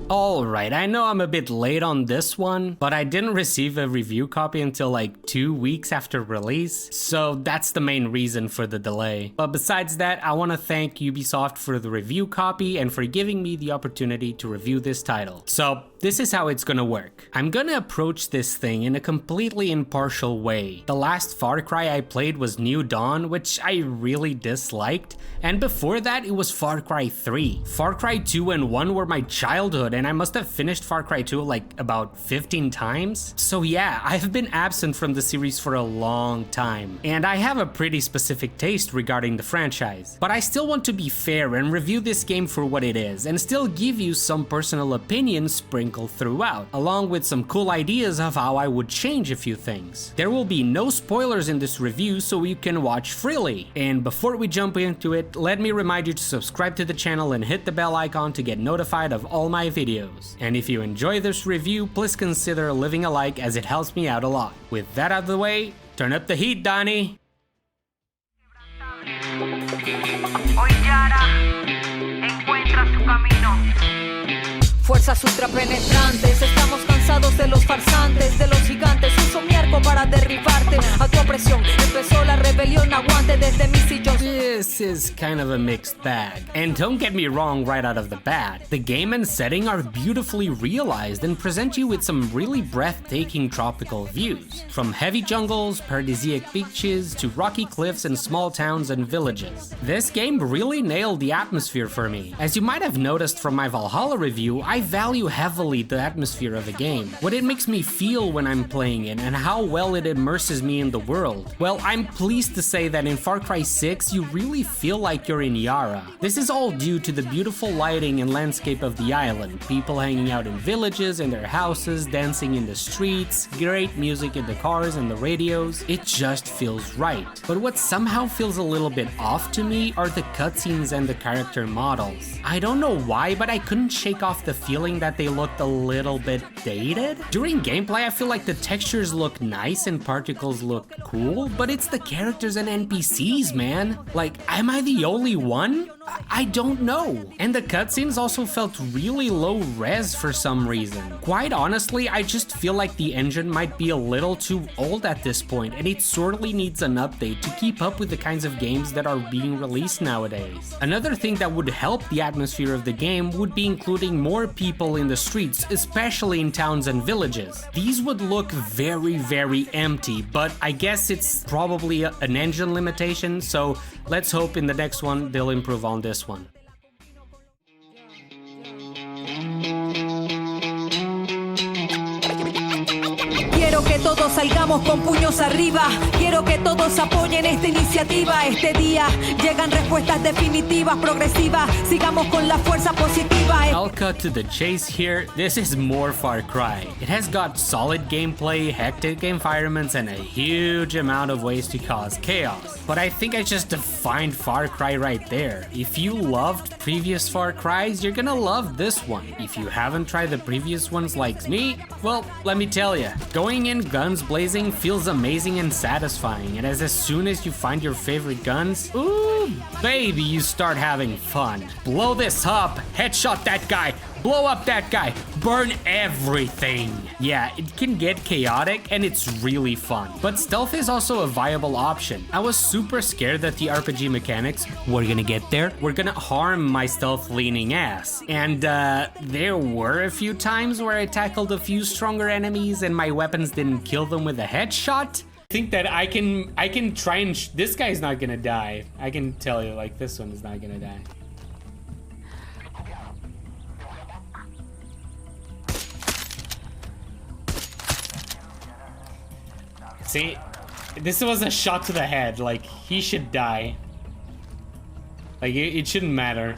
Alright, I know I'm a bit late on this one, but I didn't receive a review copy until like 2 weeks after release, so that's the main reason for the delay. But besides that, I want to thank Ubisoft for the review copy and for giving me the opportunity to review this title. So this is how it's gonna work. I'm gonna approach this thing in a completely impartial way. The last Far Cry I played was New Dawn, which I really disliked, and before that it was Far Cry 3. Far Cry 2 and 1 were my childhood, and I must have finished Far Cry 2 like about 15 times. So yeah, I've been absent from the series for a long time, and I have a pretty specific taste regarding the franchise. But I still want to be fair and review this game for what it is, and still give you some personal opinions sprinkled throughout, along with some cool ideas of how I would change a few things. There will be no spoilers in this review, so you can watch freely. And before we jump into it, let me remind you to subscribe to the channel and hit the bell icon to get notified of all my videos. And if you enjoy this review, please consider leaving a like, as it helps me out a lot. With that out of the way, turn up the heat, Dani! Hoy Yara encuentra su camino. Fuerzas ultrapenetrantes, estamos cansados de los farsantes, de los gigantes. Uso mi arco para derribarte. A tu opresión empezó la rebelión. Aguante desde mi sillón. This is kind of a mixed bag. And don't get me wrong right out of the bat. The game and setting are beautifully realized and present you with some really breathtaking tropical views. From heavy jungles, paradisiac beaches, to rocky cliffs and small towns and villages. This game really nailed the atmosphere for me. As you might have noticed from my Valhalla review, I value heavily the atmosphere of a game, what it makes me feel when I'm playing it, and how well it immerses me in the world. Well, I'm pleased to say that in Far Cry 6, you really feel like you're in Yara. This is all due to the beautiful lighting and landscape of the island, people hanging out in villages and their houses, dancing in the streets, great music in the cars and the radios. It just feels right. But what somehow feels a little bit off to me are the cutscenes and the character models. I don't know why, but I couldn't shake off the feeling that they looked a little bit dated. During gameplay, I feel like the textures look nice and particles look cool, but it's the characters and NPCs, man. Like, am I the only one? I don't know. And the cutscenes also felt really low res for some reason. Quite honestly, I just feel like the engine might be a little too old at this point, and it sorely needs an update to keep up with the kinds of games that are being released nowadays. Another thing that would help the atmosphere of the game would be including more people in the streets, especially in towns and villages. These would look very empty, but I guess it's probably an engine limitation, so let's hope in the next one they'll improve on this one. Quiero que todos salgamos con puños arriba. Quiero que todos apoyen esta iniciativa. Este día llegan respuestas definitivas, progresivas. Sigamos con la fuerza positiva. I'll cut to the chase here. This is more Far Cry. It has got solid gameplay, hectic environments, and a huge amount of ways to cause chaos. But I think I just defined Far Cry right there. If you loved previous Far Cries, you're gonna love this one. If you haven't tried the previous ones like me, well, let me tell you, going in guns blazing feels amazing and satisfying, and as soon as you find your favorite guns, ooh, baby, you start having fun. Blow this up, headshot that guy, blow up that guy, burn everything. Yeah, it can get chaotic and it's really fun, but stealth is also a viable option. I was super scared that the RPG mechanics were gonna get there, were gonna harm my stealth leaning ass. And there were a few times where I tackled a few stronger enemies and my weapons didn't kill them with a headshot. I think that I can try and this guy's not gonna die. I can tell you, like, this one is not gonna die. See, this was a shot to the head. Like, he should die. Like, it shouldn't matter.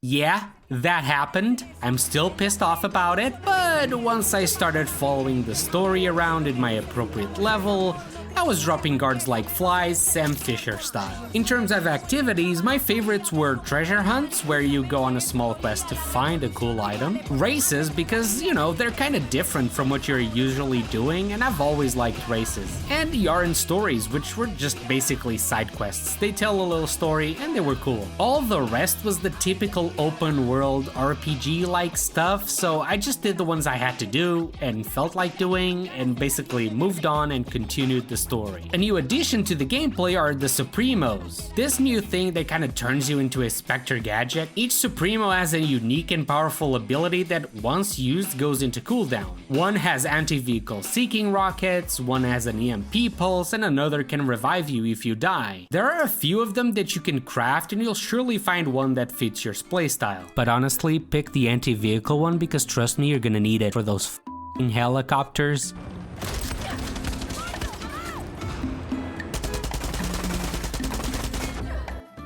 Yeah, that happened. I'm still pissed off about it, but once I started following the story around at my appropriate level, I I was dropping guards like flies, Sam Fisher style. In terms of activities, my favorites were treasure hunts, where you go on a small quest to find a cool item, races, because, you know, they're kind of different from what you're usually doing, and I've always liked races, and yarn stories, which were just basically side quests. They tell a little story, and they were cool. All the rest was the typical open world RPG-like stuff, so I just did the ones I had to do, and felt like doing, and basically moved on and continued the story. A new addition to the gameplay are the Supremos. This new thing that kind of turns you into a Spectre gadget. Each Supremo has a unique and powerful ability that once used goes into cooldown. One has anti-vehicle seeking rockets, one has an EMP pulse, and another can revive you if you die. There are a few of them that you can craft, and you'll surely find one that fits your playstyle. But honestly, pick the anti-vehicle one, because trust me, you're gonna need it for those f***ing helicopters.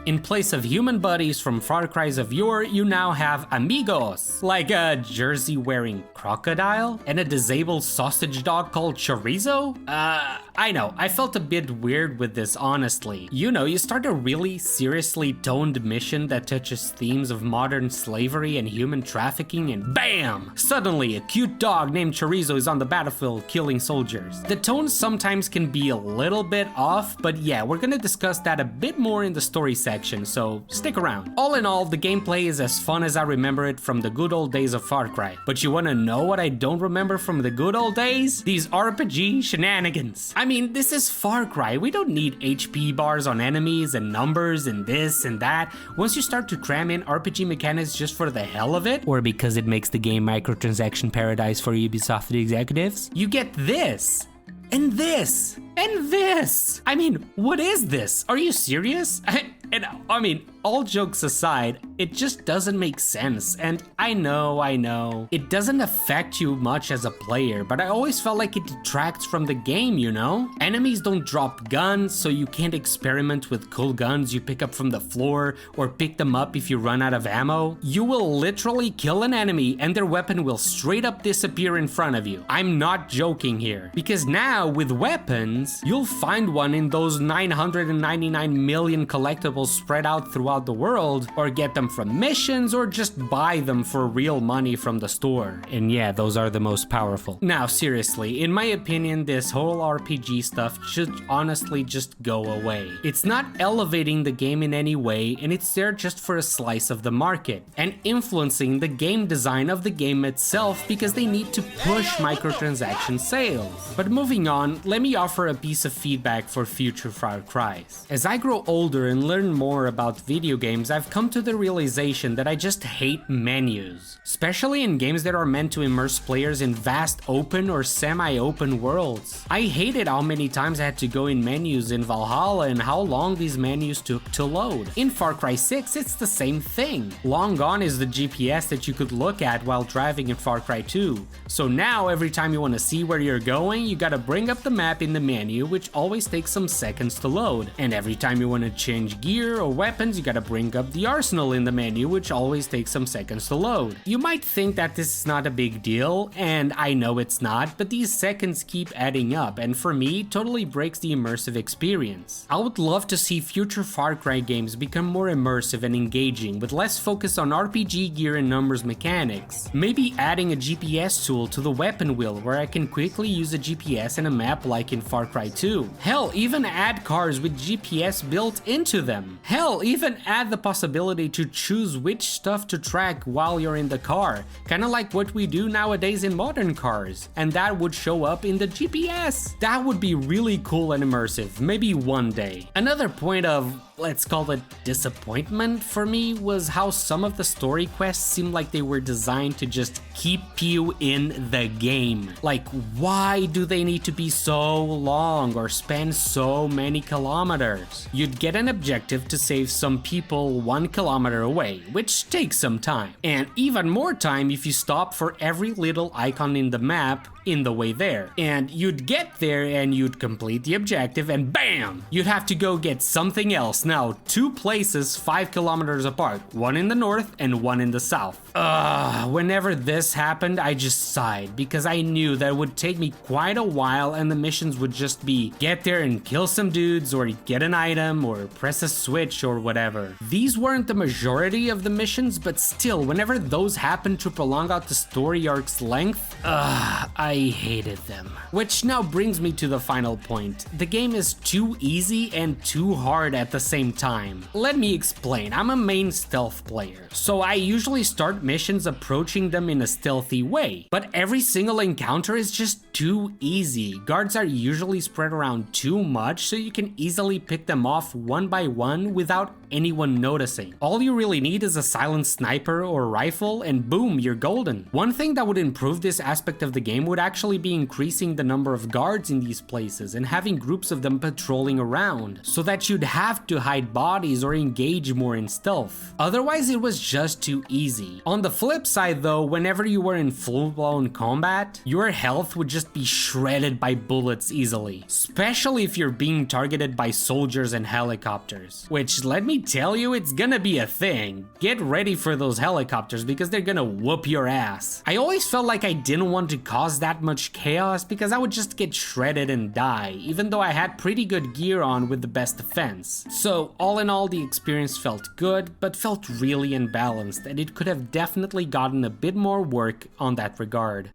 In place of human buddies from Far Cry's of yore, you now have amigos, like a jersey-wearing crocodile and a disabled sausage dog called Chorizo? I know, I felt a bit weird with this, honestly. You know, you start a really seriously toned mission that touches themes of modern slavery and human trafficking, and BAM! Suddenly, a cute dog named Chorizo is on the battlefield killing soldiers. The tone sometimes can be a little bit off, but yeah, we're gonna discuss that a bit more in the story section, so stick around. All in all, the gameplay is as fun as I remember it from the good old days of Far Cry. But you wanna know what I don't remember from the good old days? These RPG shenanigans. I mean, this is Far Cry. We don't need HP bars on enemies and numbers and this and that. Once you start to cram in RPG mechanics just for the hell of it, or because it makes the game microtransaction paradise for Ubisoft executives, you get this. And this. And this. I mean, what is this? Are you serious? I mean, all jokes aside, it just doesn't make sense. And I know, it doesn't affect you much as a player, but I always felt like it detracts from the game, you know? Enemies don't drop guns, so you can't experiment with cool guns you pick up from the floor or pick them up if you run out of ammo. You will literally kill an enemy and their weapon will straight up disappear in front of you. I'm not joking here. Because now, with weapons, you'll find one in those 999 million collectibles spread out throughout the world, or get them from missions, or just buy them for real money from the store. And yeah, those are the most powerful. Now seriously, in my opinion, this whole RPG stuff should honestly just go away. It's not elevating the game in any way, and it's there just for a slice of the market, and influencing the game design of the game itself because they need to push microtransaction sales. But moving on, let me offer a piece of feedback for future Far Cries. As I grow older and learn more about video games, I've come to the realization that I just hate menus, especially in games that are meant to immerse players in vast open or semi-open worlds. I hated how many times I had to go in menus in Valhalla and how long these menus took to load. In Far Cry 6, it's the same thing. Long gone is the GPS that you could look at while driving in Far Cry 2. So now every time you want to see where you're going, you gotta bring up the map in the menu, which always takes some seconds to load. And every time you want to change gear or weapons, you gotta bring up the arsenal in the menu, which always takes some seconds to load. You might think that this is not a big deal, and I know it's not, but these seconds keep adding up, and for me, totally breaks the immersive experience. I would love to see future Far Cry games become more immersive and engaging, with less focus on RPG gear and numbers mechanics. Maybe adding a GPS tool to the weapon wheel where I can quickly use a GPS in a map like in Far Cry 2. Hell, even add cars with GPS built into them. Hell, even add the possibility to choose which stuff to track while you're in the car, kinda like what we do nowadays in modern cars, and that would show up in the GPS. That would be really cool and immersive, maybe one day. Another point of, let's call it disappointment for me, was how some of the story quests seemed like they were designed to just keep you in the game. Like, why do they need to be so long or spend so many kilometers? You'd get an objective to save some people 1 kilometer away, which takes some time. And even more time if you stop for every little icon in the map, in the way there. And you'd get there and you'd complete the objective and bam! You'd have to go get something else. Now, 2 places 5 kilometers apart, one in the north and one in the south. Whenever this happened, I just sighed because I knew that it would take me quite a while and the missions would just be get there and kill some dudes or get an item or press a switch or whatever. These weren't the majority of the missions, but still, whenever those happened to prolong out the story arc's length, I hated them. Which now brings me to the final point. The game is too easy and too hard at the same time. Let me explain. I'm a main stealth player, so I usually start missions approaching them in a stealthy way, but every single encounter is just too easy. Guards are usually spread around too much, so you can easily pick them off one by one without anyone noticing. All you really need is a silent sniper or rifle and boom, you're golden. One thing that would improve this aspect of the game would actually be increasing the number of guards in these places and having groups of them patrolling around, so that you'd have to hide bodies or engage more in stealth. Otherwise, it was just too easy. On the flip side though, whenever you were in full-blown combat, your health would just be shredded by bullets easily, especially if you're being targeted by soldiers and helicopters, which let me tell you, it's gonna be a thing. Get ready for those helicopters because they're gonna whoop your ass. I always felt like I didn't want to cause that much chaos because I would just get shredded and die, even though I had pretty good gear on with the best defense. So all in all, the experience felt good, but felt really imbalanced, and it could have definitely gotten a bit more work on that regard.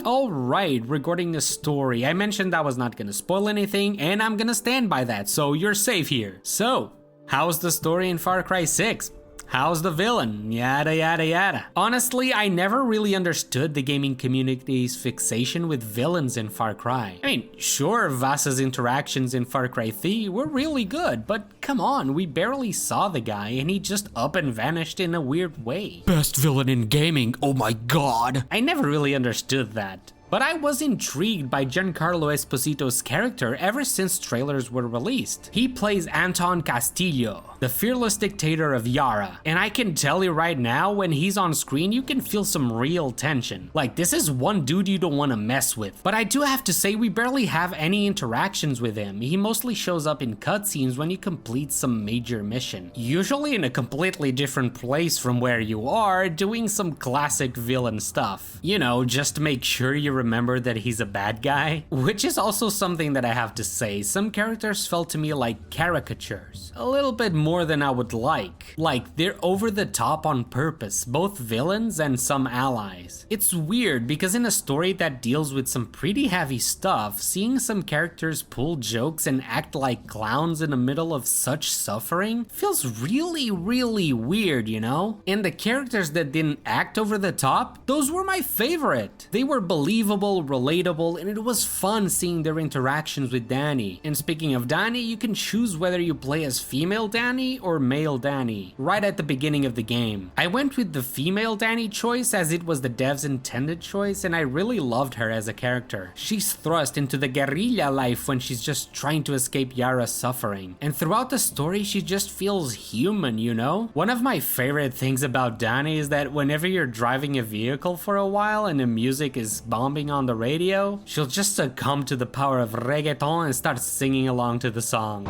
Alright, regarding the story, I mentioned I was not gonna spoil anything, and I'm gonna stand by that, so you're safe here. So, how's the story in Far Cry 6? How's the villain? Yada yada yada. Honestly, I never really understood the gaming community's fixation with villains in Far Cry. I mean, sure, Vaas's interactions in Far Cry 3 were really good, but come on, we barely saw the guy and he just up and vanished in a weird way. Best villain in gaming, oh my god. I never really understood that. But I was intrigued by Giancarlo Esposito's character ever since trailers were released. He plays Anton Castillo, the fearless dictator of Yara, and I can tell you right now, when he's on screen, you can feel some real tension. Like, this is one dude you don't want to mess with. But I do have to say, we barely have any interactions with him. He mostly shows up in cutscenes when you complete some major mission, usually in a completely different place from where you are, doing some classic villain stuff. You know, just to make sure you remember that he's a bad guy. Which is also something that I have to say, some characters felt to me like caricatures. A little bit more than I would like. Like, they're over the top on purpose, both villains and some allies. It's weird because in a story that deals with some pretty heavy stuff, seeing some characters pull jokes and act like clowns in the middle of such suffering feels really weird, you know? And the characters that didn't act over the top, those were my favorite. They were believable, relatable, and it was fun seeing their interactions with Dani. And speaking of Dani, you can choose whether you play as female Dani or male Dani right at the beginning of the game. I went with the female Dani choice as it was the dev's intended choice, and I really loved her as a character. She's thrust into the guerrilla life when she's just trying to escape Yara's suffering, and throughout the story she just feels human, you know? One of my favorite things about Dani is that whenever you're driving a vehicle for a while and the music is bombing on the radio, she'll just succumb to the power of reggaeton and start singing along to the song.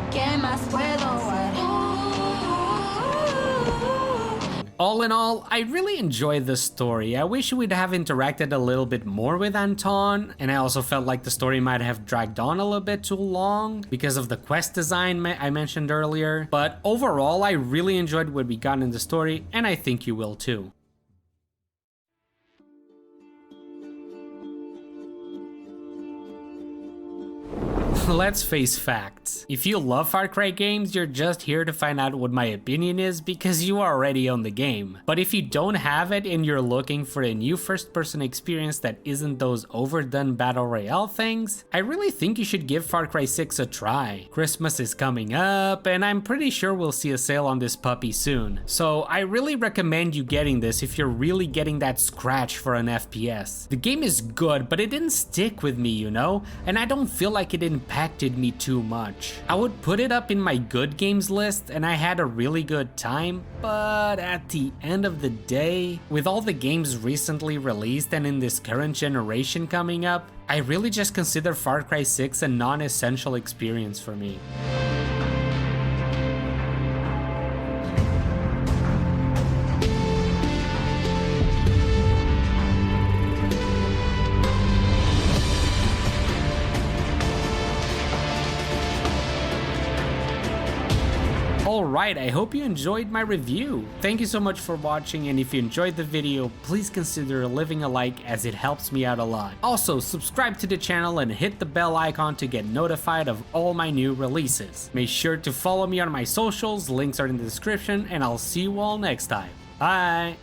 All in all, I really enjoyed this story. I wish we'd have interacted a little bit more with Anton, and I also felt like the story might have dragged on a little bit too long because of the quest design I mentioned earlier. But overall, I really enjoyed what we got in the story, and I think you will too. Let's face facts. If you love Far Cry games, you're just here to find out what my opinion is because you already own the game. But if you don't have it and you're looking for a new first-person experience that isn't those overdone battle royale things, I really think you should give Far Cry 6 a try. Christmas is coming up, and I'm pretty sure we'll see a sale on this puppy soon. So I really recommend you getting this if you're really getting that scratch for an FPS. The game is good, but it didn't stick with me, you know? And I don't feel like it impacted impacted me too much. I would put it up in my good games list and I had a really good time, but at the end of the day, with all the games recently released and in this current generation coming up, I really just consider Far Cry 6 a non-essential experience for me. Alright, I hope you enjoyed my review. Thank you so much for watching, and if you enjoyed the video, please consider leaving a like as it helps me out a lot. Also, subscribe to the channel and hit the bell icon to get notified of all my new releases. Make sure to follow me on my socials, links are in the description, and I'll see you all next time. Bye!